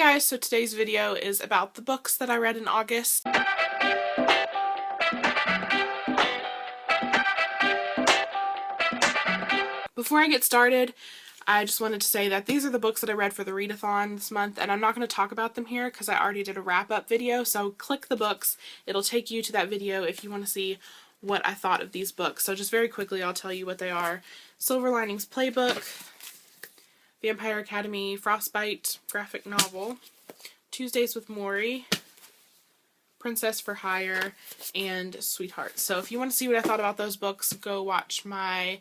guys, so today's video is about the books that I read in August. Before I get started, I just wanted to say that these are the books that I read for the readathon this month, and I'm not going to talk about them here because I already did a wrap-up video, so click the books. It'll take you to that video if you want to see what I thought of these books. So just very quickly, I'll tell you what they are. Silver Linings Playbook, Vampire Academy Frostbite graphic novel, Tuesdays with Morrie, Princess for Hire, and Sweetheart. So if you want to see what I thought about those books, go watch my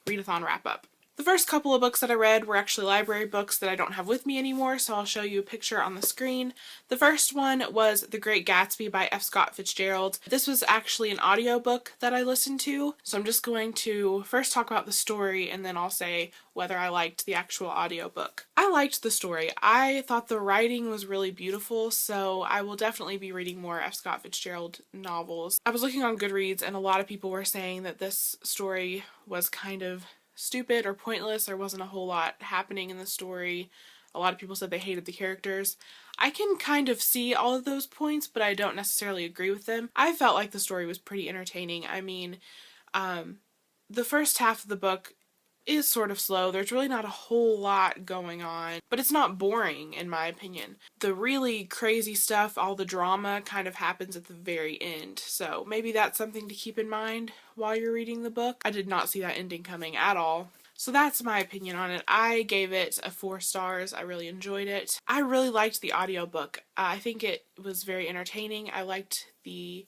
readathon wrap-up. The first couple of books that I read were actually library books that I don't have with me anymore, so I'll show you a picture on the screen. The first one was The Great Gatsby by F. Scott Fitzgerald. This was actually an audiobook that I listened to, so I'm just going to first talk about the story and then I'll say whether I liked the actual audiobook. I liked the story. I thought the writing was really beautiful, so I will definitely be reading more F. Scott Fitzgerald novels. I was looking on Goodreads and a lot of people were saying that this story was kind of stupid or pointless. There wasn't a whole lot happening in the story. A lot of people said they hated the characters. I can kind of see all of those points, but I don't necessarily agree with them. I felt like the story was pretty entertaining. I mean, the first half of the book is sort of slow. There's really not a whole lot going on, but it's not boring in my opinion. The really crazy stuff, all the drama, kind of happens at the very end, so maybe that's something to keep in mind while you're reading the book. I did not see that ending coming at all. So that's my opinion on it. I gave it 4 stars. I really enjoyed it. I really liked the audiobook. I think it was very entertaining. I liked the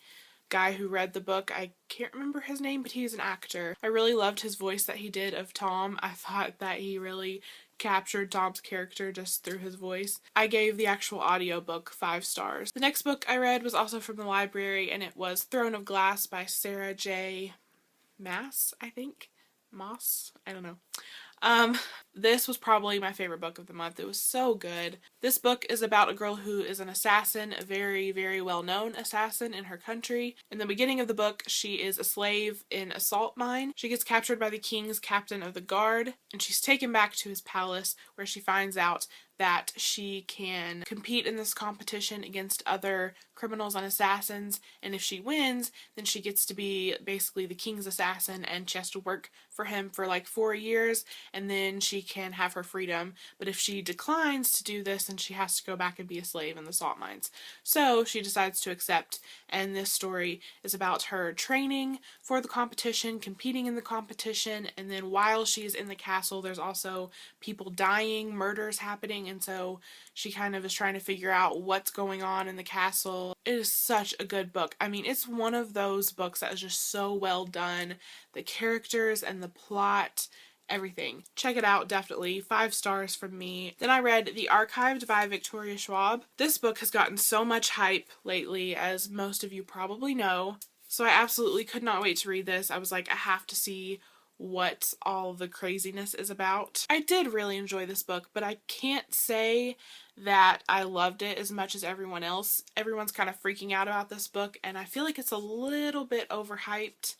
guy who read the book. I can't remember his name, but he's an actor. I really loved his voice that he did of Tom. I thought that he really captured Tom's character just through his voice. I gave the actual audiobook 5 stars. The next book I read was also from the library, and it was Throne of Glass by Sarah J. Maas, I think. Moss? I don't know. This was probably my favorite book of the month. It was so good. This book is about a girl who is an assassin, a very, very well-known assassin in her country. In the beginning of the book, she is a slave in a salt mine. She gets captured by the king's captain of the guard, and she's taken back to his palace where she finds out that she can compete in this competition against other criminals and assassins, and if she wins, then she gets to be basically the king's assassin, and she has to work for him for like 4 years, and then she can have her freedom. But if she declines to do this, then she has to go back and be a slave in the salt mines. So she decides to accept, and this story is about her training for the competition, competing in the competition, and then while she's in the castle, there's also people dying, murders happening, and so she kind of is trying to figure out what's going on in the castle. It is such a good book. I mean, it's one of those books that is just so well done. The characters and the plot, everything. Check it out, definitely. 5 stars from me. Then I read The Archived by Victoria Schwab. This book has gotten so much hype lately, as most of you probably know, so I absolutely could not wait to read this. I was like, I have to see what all the craziness is about. I did really enjoy this book, but I can't say that I loved it as much as everyone else. Everyone's kind of freaking out about this book, and I feel like it's a little bit overhyped.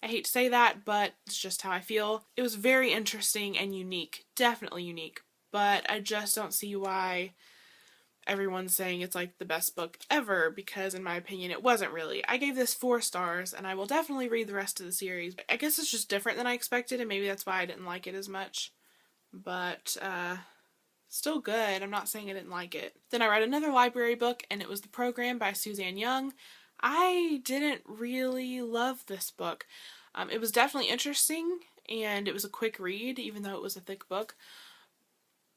I hate to say that, but it's just how I feel. It was very interesting and unique. Definitely unique. But I just don't see why everyone's saying it's like the best book ever, because in my opinion it wasn't really. I gave this 4 stars, and I will definitely read the rest of the series. I guess it's just different than I expected, and maybe that's why I didn't like it as much. But, still good. I'm not saying I didn't like it. Then I read another library book, and it was The Program by Suzanne Young. I didn't really love this book. It was definitely interesting, and it was a quick read, even though it was a thick book.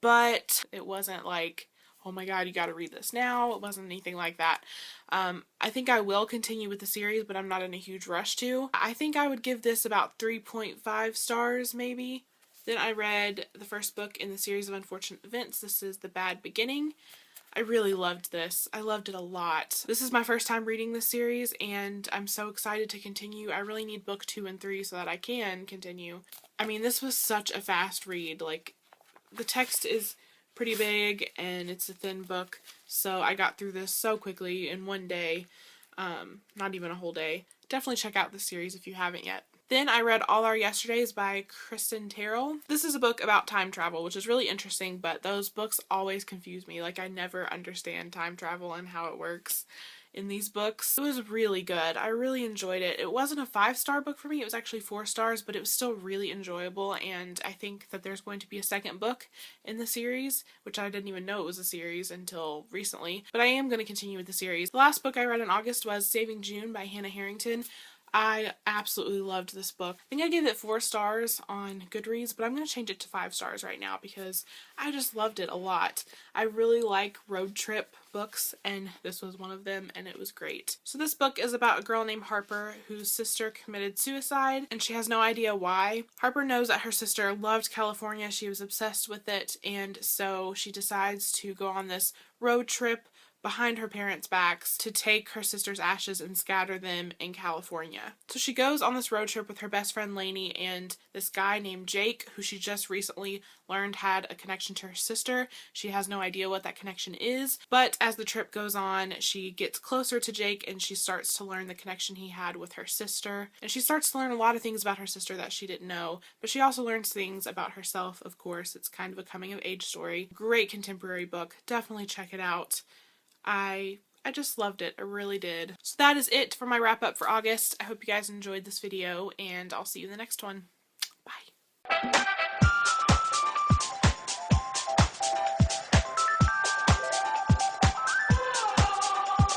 But it wasn't like, oh my god, you gotta read this now. It wasn't anything like that. I think I will continue with the series, but I'm not in a huge rush to. I think I would give this about 3.5 stars, maybe. Then I read the first book in the series of Unfortunate Events. This is The Bad Beginning. I really loved this. I loved it a lot. This is my first time reading this series, and I'm so excited to continue. I really need book 2 and 3 so that I can continue. I mean, this was such a fast read. Like, the text is pretty big, and it's a thin book, so I got through this so quickly in one day. Not even a whole day. Definitely check out this series if you haven't yet. Then I read All Our Yesterdays by Kristen Terrell. This is a book about time travel, which is really interesting, but those books always confuse me. Like, I never understand time travel and how it works in these books. It was really good. I really enjoyed it. It wasn't a 5-star book for me. It was actually 4 stars, but it was still really enjoyable, and I think that there's going to be a second book in the series, which I didn't even know it was a series until recently, but I am going to continue with the series. The last book I read in August was Saving June by Hannah Harrington. I absolutely loved this book. I think I gave it 4 stars on Goodreads, but I'm going to change it to 5 stars right now because I just loved it a lot. I really like road trip books, and this was one of them, and it was great. So this book is about a girl named Harper whose sister committed suicide, and she has no idea why. Harper knows that her sister loved California, she was obsessed with it, and so she decides to go on this road trip behind her parents' backs to take her sister's ashes and scatter them in California. So she goes on this road trip with her best friend Lainey and this guy named Jake, who she just recently learned had a connection to her sister. She has no idea what that connection is, but as the trip goes on, she gets closer to Jake and she starts to learn the connection he had with her sister. And she starts to learn a lot of things about her sister that she didn't know, but she also learns things about herself, of course. It's kind of a coming of age story. Great contemporary book. Definitely check it out. I just loved it. I really did. So that is it for my wrap up for August. I hope you guys enjoyed this video, and I'll see you in the next one. Bye.